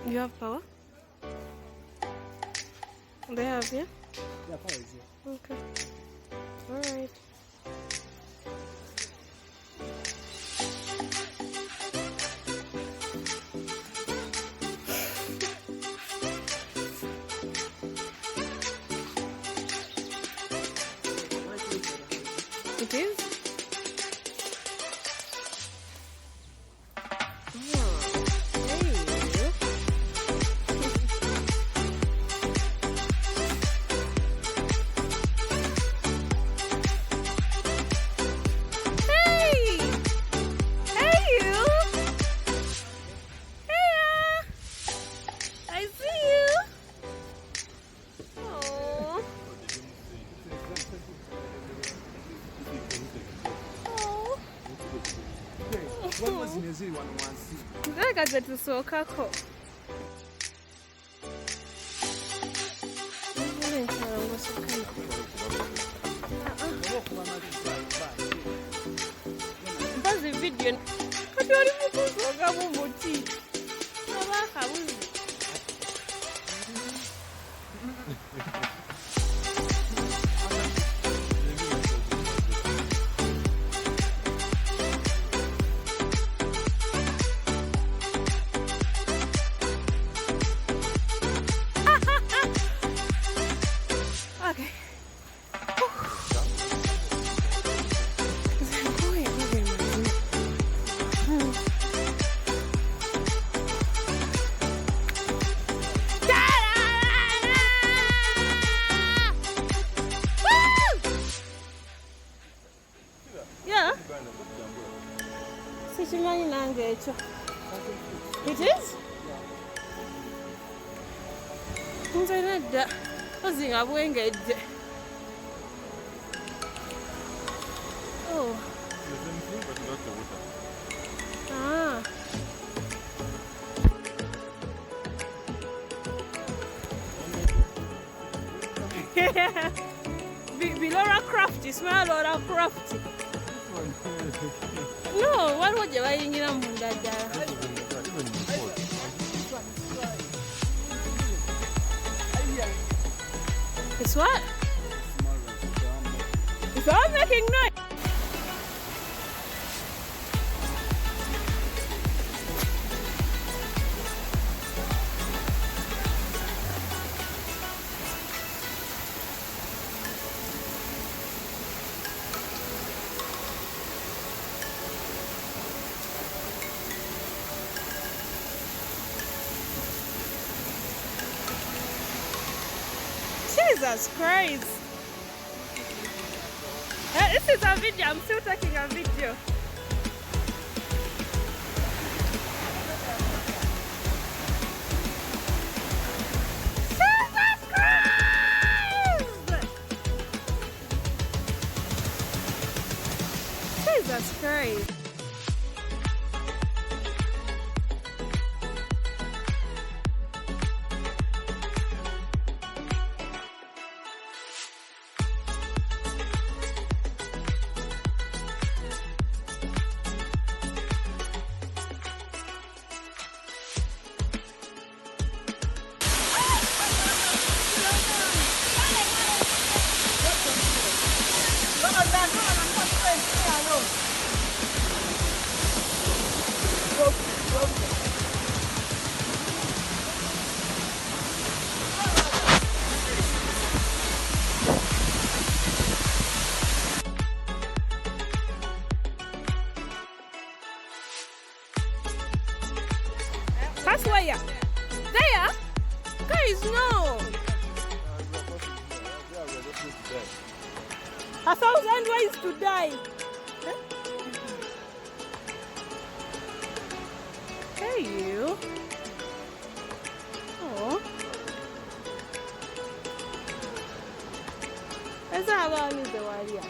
You have power? They have, yeah? Yeah, power is here. Okay. Alright. It is? Ndaka zetusookako. Mpazi video kati oli mukusooka mu muti oba akabuzi. Sikimanyi nange ekyo. It is? Nze nedda mpozi nga bwengedde. Oh. Ah. Laura Crafty, smell Laura Crafty. No, what would you buy in your munda? It's what? It's all making noise. Jesus Christ! This is a video. I'm still taking a video. Jesus Christ! Jesus Christ! That's where you there? Guys, no. 1,000 ways to die. Huh? Hey, you. Oh. That's how I need the warrior.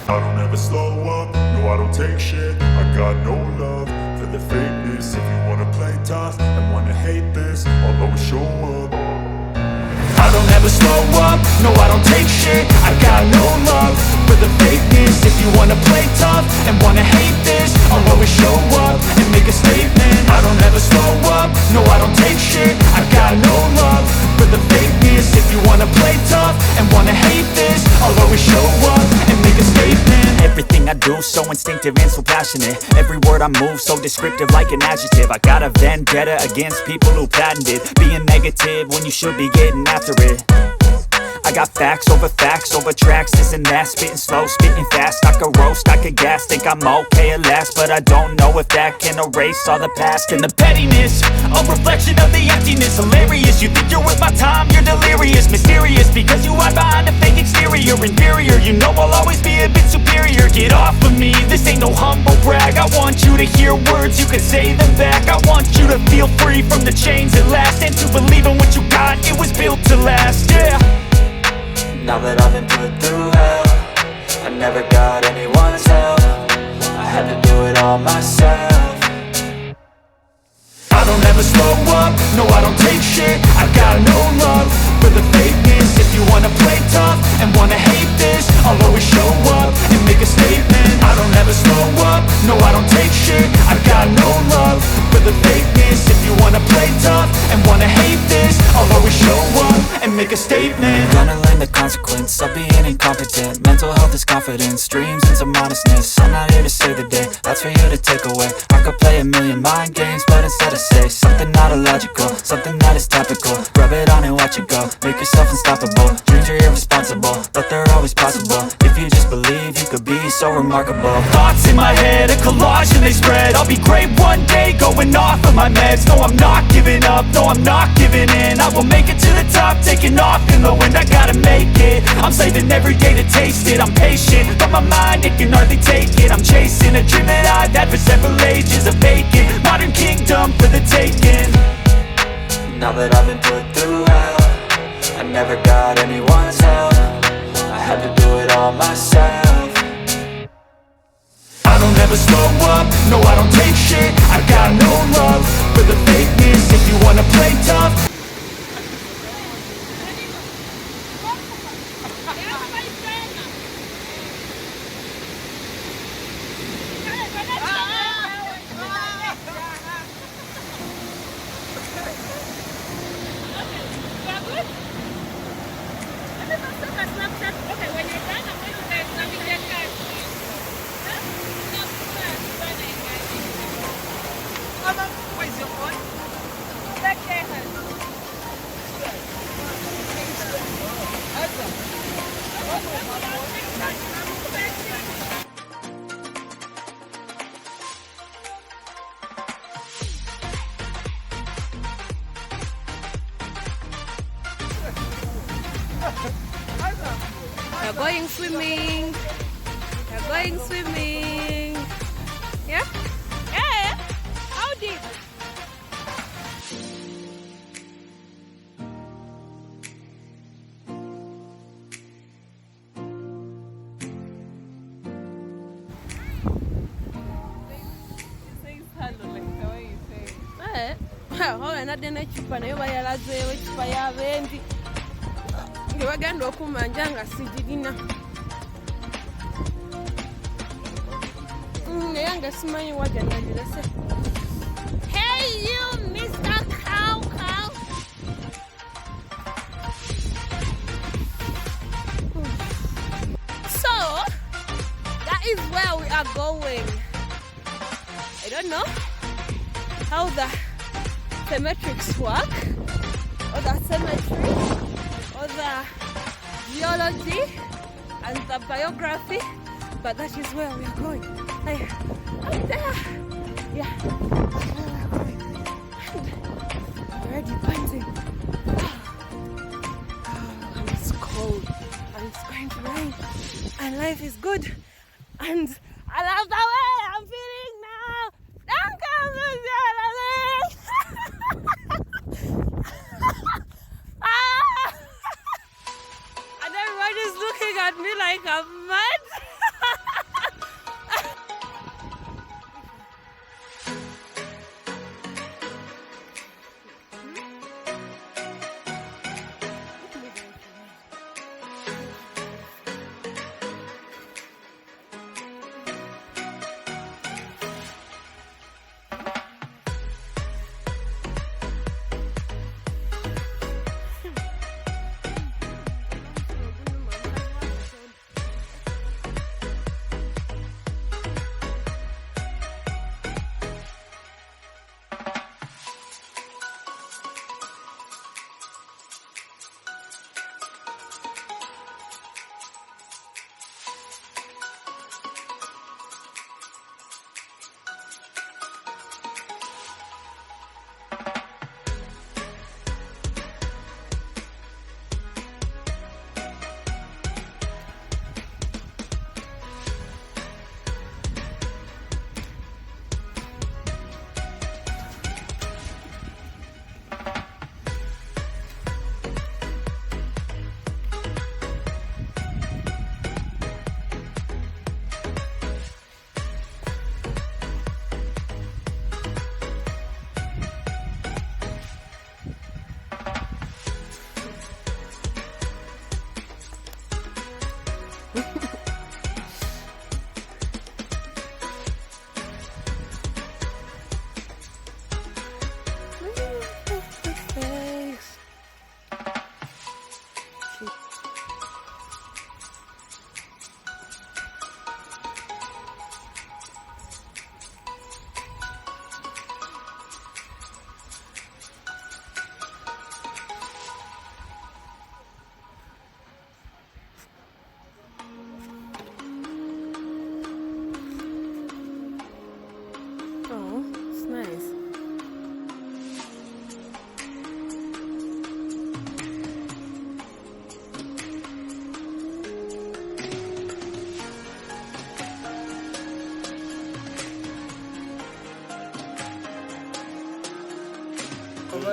I don't ever slow up, no I don't take shit. I got no love for the fakeness. If you wanna play tough and wanna hate this, I'll always show up. I don't ever slow up, no I don't take shit. I got no love for the fakeness. If you wanna play tough and wanna hate this, I'll always show up and make a statement. I don't ever slow up, no I don't take shit. I got no love for the fakeness. If you wanna play tough and wanna hate this, I'll always show up and make a statement. Everything I do so instinctive and so passionate. Every word I move so descriptive like an adjective. I got a vendetta against people who patented being negative when you should be getting after it. I got facts over tracks, this and that. Spitting slow, spitting fast. I could roast, I could gas. Think I'm okay at last, but I don't know if that can erase all the past. And the pettiness, a reflection of the emptiness. Hilarious, you think you're worth my time, you're delirious. Mysterious, because you hide behind a fake exterior. Inferior, you know I'll always be a bit superior. Get off of me, this ain't no humble brag. I want you to hear words, you can say them back. I want you to feel free from the chains at last, and to believe in what you got, it was built to last, yeah. Now that I've been put through hell, I never got anyone's help. I had to do it all myself. I don't ever slow up, no I don't take shit. I got no love for the fakeness. If you wanna play tough and wanna hate this, I'll always show up and make a statement. I don't ever slow up, no I don't take shit. I got no love for the fakeness. If you wanna play tough and wanna hate this, I'll always show up and make a statement. Gonna learn the consequence of being incompetent. Mental health is confidence, dreams into modestness. I'm not here to save the day, that's for you to take away. I could play a million mind games, but instead I say something not illogical, something that is topical. Rub it on and watch it go, make yourself unstoppable. Dreams are irresponsible, but they're always possible. If you just believe, you could be so remarkable. Thoughts in my head, a collage and they spread. I'll be great one day, going off of my meds. No, I'm not giving up, no, I'm not giving in. I will make it to the top, taking off in the wind. I gotta make it, I'm saving every day to taste it. I'm patient, but my mind, it can hardly take it. I'm chasing a dream that I've had for several ages. A vacant, modern kingdom for the taking. Now that I've been put through hell, I never got anyone's help. I had to do it all myself. I don't ever slow up, no I don't take shit. I got no love for the fakeness. If you wanna play tough. Okay, when you're done, I'm going to say something different. Where's your phone? Back there. You're going swimming. You're going swimming. Yeah? Yeah. How deep? Nadena chupa nayo bayalazeewo echupa y'abendi nge bagenda okumanja nga sigirina naye nga simanyi wajanagirese. Hey you Mr. Cow. So that is where we are going. I don't know how the symmetrics work, or the symmetry, or the geology and the biography, but that is where we are going. Like, up there, yeah, that's where we are going. And I'm already panting. Oh, and it's cold, and it's going to rain, and life is good, and I love the way I'm feeling now. Don't come to and everybody's looking at me like I'm mad.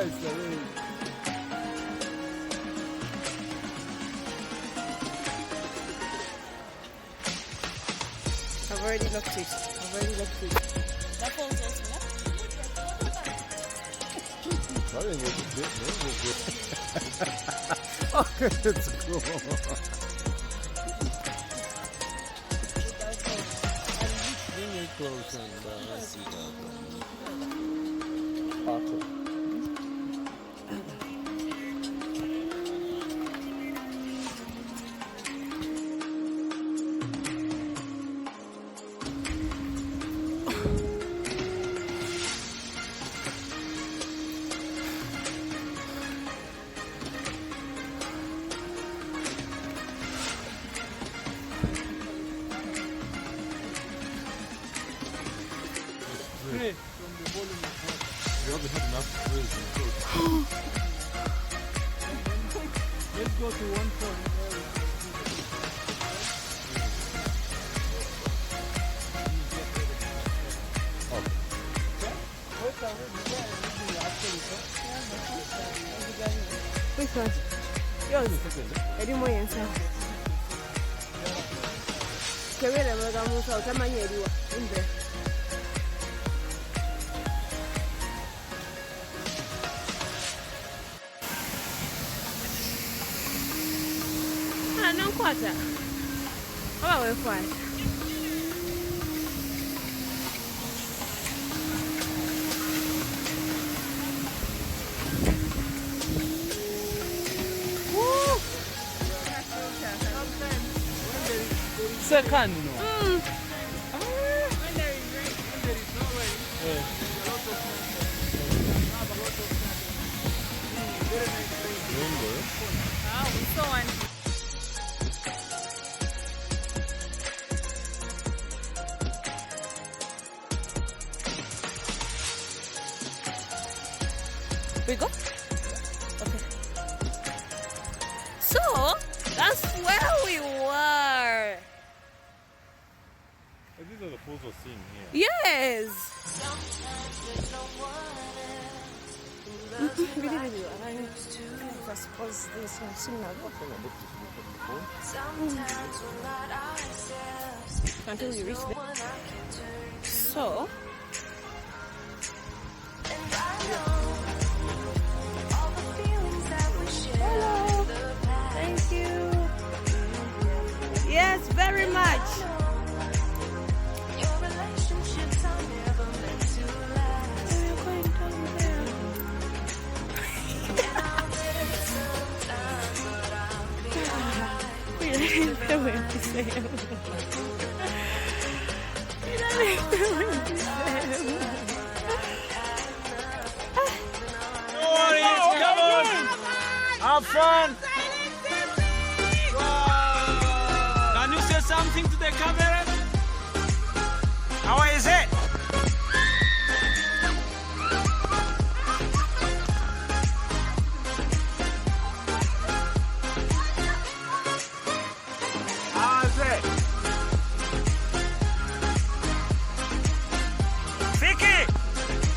nice. I mean, I've already looked it. That falls also, yeah? I think it's good. Oh, it's cool. Bring it close and awesome. From the volume of water. We already have enough space. Let's go to one point. Which one? Yours. I didn't want answer. Can we never go move out? Come on, you in there. Non quota. How about we fight? Second, no. Mm. Oh, we saw one. We go? Okay. So, that's where we were. These are the pools we're seeing here. Yes. I suppose this one soon until you reach there. So, hello. Thank you. Yes, very much. Come on! Have fun! Can you say something to the camera? How is it? How is it? Vicky,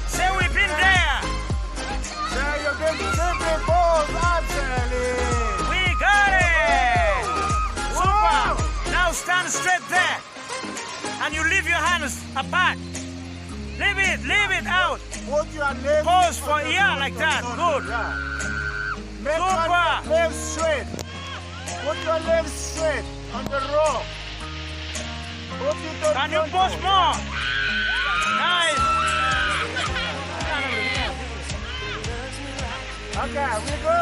say we've been there. Say you've been tripping balls, Abseiling. We got it. Super. Now stand straight there. And you leave your hands apart. Leave it out. Put your legs Pose for like that. Good. Make your Super. legs straight. Put your legs straight on the rope. Put it on Can you the pose rope. more? Nice. Okay, we go.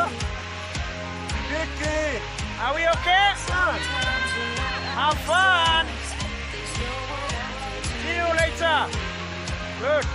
Vicky. Are we okay? Son. Have fun. See you later. Good.